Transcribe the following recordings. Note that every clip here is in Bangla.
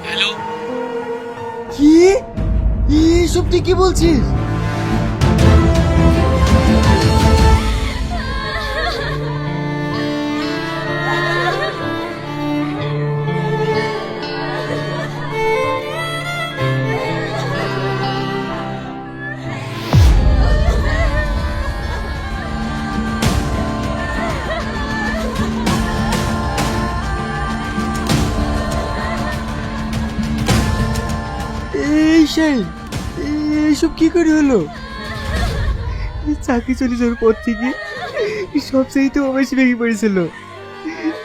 হ্যালো, কি এইসব তুই কি বলছিস? এই শাহিন, এইসব কি করে হলো? চাকরি চলে যাওয়ার পর থেকে সব সেই তো অবশ্যই ভেঙে পড়েছিল।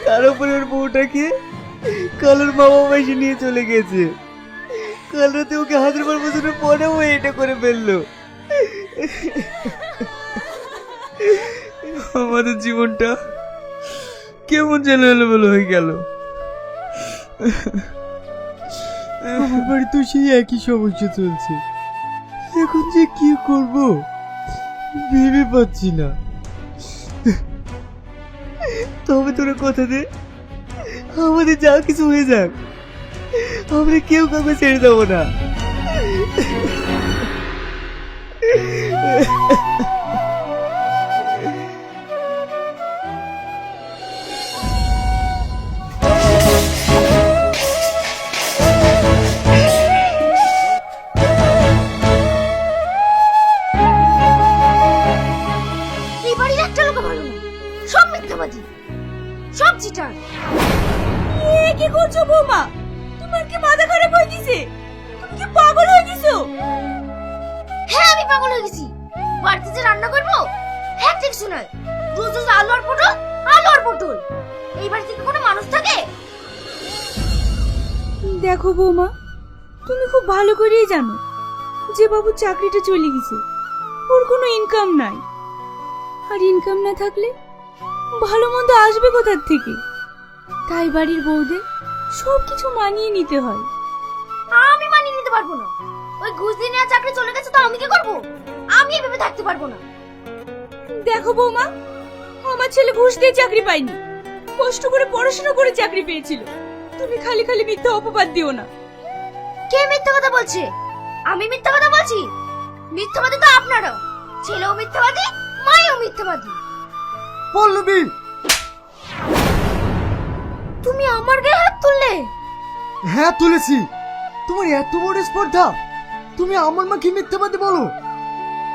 তার উপরে ওর বউটাকে কালোর মা বাবা এসে নিয়ে চলে গেছে। কাল রাতে ওকে হাজার বার বছরের পরেও এটা করে ফেললো। আমাদের জীবনটা কেমন যেন এলোমেলো হয়ে গেল। আমার বাড়িতেও সেই একই সমস্যা চলছে। এখন যে কি করব ভেবে পাচ্ছি না। তবে তোরা কথা দে, আমাদের যা কিছু হয়ে যাক, আমরা কেউ কাউকে ছেড়ে দেবো না। এই বাড়ির একটা লোক ভালো না, সব মিথ্যাবাদী, সব চিটার। এ কি করছো বৌমা? তোমার কি মাথা খারাপ হয়ে গেছে? তুমি কি পাগল হয়ে গেছো? হ্যাঁ, আমি পাগল হয়ে গেছি। বাড়িতে যে রান্না করবো হ্যাঁ ঠিক শোনায়, রোজ রোজ আলু আর পটল, আলু আর পটল। এই বাড়িতে কি কোনো মানুষ থাকে? দেখো বৌমা, তুমি খুব ভালো করেই জানো যে বাবুর চাকরিটা চলে গেছে, ওর কোনো ইনকাম নাই। আর ইনকাম না থাকলে ভালো মন্দ আসবে কোথার থেকে? তাই বাড়ির বউদের সব কিছু মানিয়ে নিতে হয়। আমি মানিয়ে নিতে পারবো না। ওই ঘুষ দিয়ে নেওয়া চাকরি চলে গেছে তো আমি কি করবো? আমি এভাবে থাকতে পারবো না। দেখো বৌমা, আমার ছেলে ঘুষ দিয়ে চাকরি পায়নি, কষ্ট করে পড়াশোনা করে চাকরি পেয়েছিল। তুমি খালি খালি মিথ্যা অপবাদ দিও না। কে মিথ্যা কথা বলছে? আমি মিথ্যা কথা বলছি? মিথ্যাবাদী তো আপনারা। ছেলেও মিথ্যাবাদী, মায়েও মিথ্যাবাদী। পল্লবী, তুমি আমার গায়ে হাত তুললে? হ্যাঁ তুলেছি। তোমার এত বড় স্পর্ধা, তুমি আমার মাকে মিথ্যাবাদী বলো?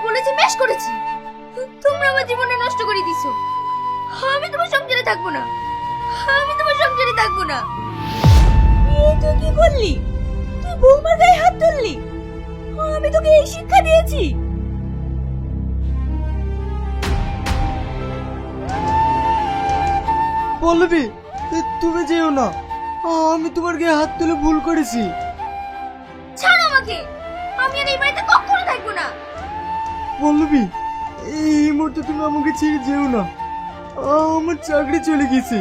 বলেছি, বেশ করেছি। তোমরা আমার জীবনে নষ্ট করে দিছো। আমি তোমার সংসারে থাকবো না, আমি তোমার সংসারে থাকবো না। এই তুই কি করলি? তুই বৌমার গায়ে হাত তুললি? আমি তোকে এই শিক্ষা দিয়েছি? পল্লবী, তুমি যেও না। আমি তোমার গায়ে হাত তুলে ভুল করেছি। ছাড়ো আমাকে, আমি আর এই বাড়িতে কখনো থাকবো না। পল্লবী, এই মুহূর্তে তুমি আমাকে ছেড়ে যেও না। আমার চাকরি চলে গেছে,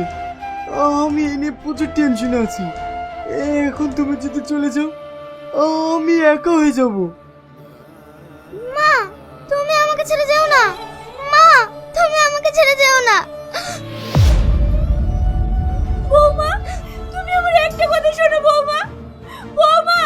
আমি এ নিয়ে প্রচুর টেনশনে আছি। এখন তুমি যদি চলে যাও আমি একা হয়ে যাব। মা, তুমি আমাকে ছেড়ে যেও না। মা, তুমি আমাকে ছেড়ে যেও না। বৌমা, তুমি আমার একটা কথা শোনো বৌমা। বৌমা,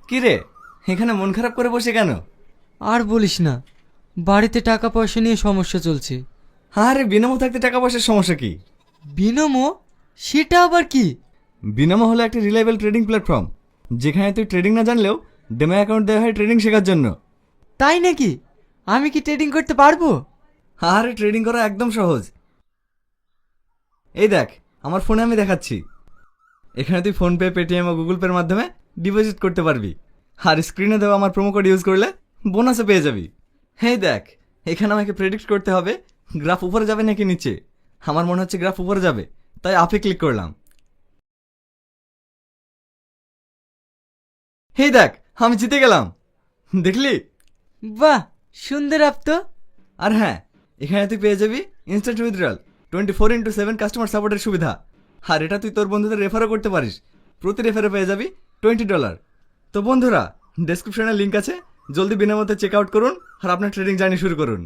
কি রে, এখানে মন খারাপ করে বসে কেন? আর বলিস না, বাড়িতে টাকা পয়সা নিয়ে সমস্যা চলছে। আরে বিনামো থাকতে টাকা পয়সার সমস্যা কি? বিনমো? সেটা আবার কি? বিনামো হলো একটা রিলায়েবল ট্রেডিং প্ল্যাটফর্ম, যেখানে তুই ট্রেডিং না জানলেও ডেমো অ্যাকাউন্ট দেওয়া হয় ট্রেডিং শেখার জন্য। তাই নাকি? আমি কি ট্রেডিং করতে পারবো? আরে ট্রেডিং করা একদম সহজ। এই দেখ, আমার ফোনে আমি দেখাচ্ছি। এখানে তুই ফোনপে, পেটিএম ও গুগল পের মাধ্যমে ডিপোজিট করতে পারবি। আর স্ক্রিনে দেওয়া আমার প্রোমো কোড ইউজ করলে বোনাসও পেয়ে যাবি। এই দেখ, এখানে আমাকে প্রেডিক্ট করতে হবে গ্রাফ উপরে যাবে নাকি নিচে। আমার মনে হচ্ছে গ্রাফ উপরে যাবে, তাই আপে ক্লিক করলাম। এই দেখ, আমি জিতে গেলাম। দেখলি? বাহ, সুন্দর আপ তো। আর হ্যাঁ, এখানে তুই পেয়ে যাবি ইনস্ট্যান্ট উইথড্রয়াল, 24/7 কাস্টমার সাপোর্টের সুবিধা। আর এটা তুই তোর বন্ধুদের রেফারও করতে পারিস। প্রতি রেফারে পেয়ে যাবি $20। তো বন্ধুরা, ডেসক্রিপশনে লিঙ্ক আছে, জলদি বিনামূল্যে চেক আউট করুন আর আপনার ট্রেডিং জার্নি শুরু করুন।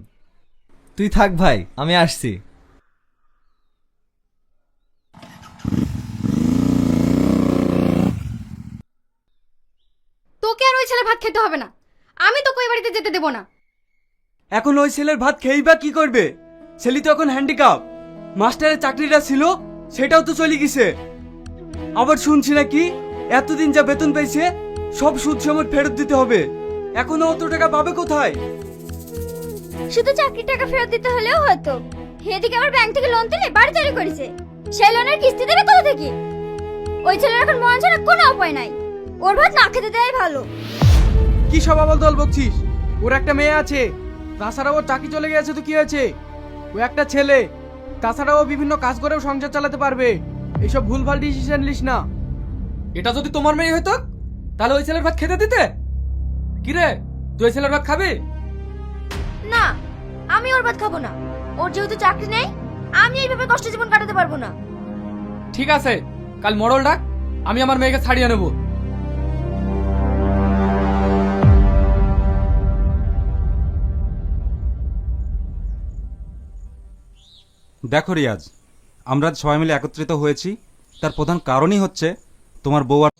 তুই থাক ভাই, আমি আসছি। তোকে আর ওই ছেলে ভাত খেতে হবে না, আমি তোকে ওই বাড়িতে যেতে দেবো না। এখন ওই ছেলের ভাত খেয়েই বা কি করবে? ছেলে তো এখন হ্যান্ডিক্যাপ। মাস্টারের চাকরিটা ছিল সেটাও তো চলে গেছে। আবার শুনছি নাকি এতদিন যা বেতন পেয়েছে সব সুদ সমেত ফেরত দিতে হবে। এখনো অত টাকা পাবে কোথায়? শুধু চাকরির টাকা ফেরত দিতে হলেও হয়তো, এদিকে আবার ব্যাংক থেকে লোন তুলে বাড়ি তৈরি করেছে, সেই লোনের কিস্তি দেবে কোথা থেকে? ওই ছেলের এখন মন ছাড়া কোনো উপায় নাই, ওর ভাত না খেতে দেওয়াই ভালো। কি সব আবল দল বকছিস? ওর একটা মেয়ে আছে, তাছাড়া ওর চাকরি চলে গেছে তো কি হয়েছে? ও একটা ছেলে, তাছাড়া ও বিভিন্ন কাজ করেও সংসার চালাতে পারবে। এইসব ভুলভাল ডিসিশন লিস না। এটা যদি তোমার মেয়ে হতো তাহলে ওই ছেলের ভাত খেতে দিতে? কি রে, তুই ওই ছেলের ভাত খাবি? না, আমি ওর ভাত খাবো না। ওর যেহেতু চাকরি নেই, আমি এইভাবে কষ্ট জীবন কাটাতে পারবো না। ঠিক আছে, কাল মরল ডাক, আমি আমার মেয়েকে ছাড়িয়ে নেব। দেখো রিয়াজ, আমরা আজ সবাই মিলে একত্রিত হয়েছি, তার প্রধান কারণই হচ্ছে তোমার বউ আর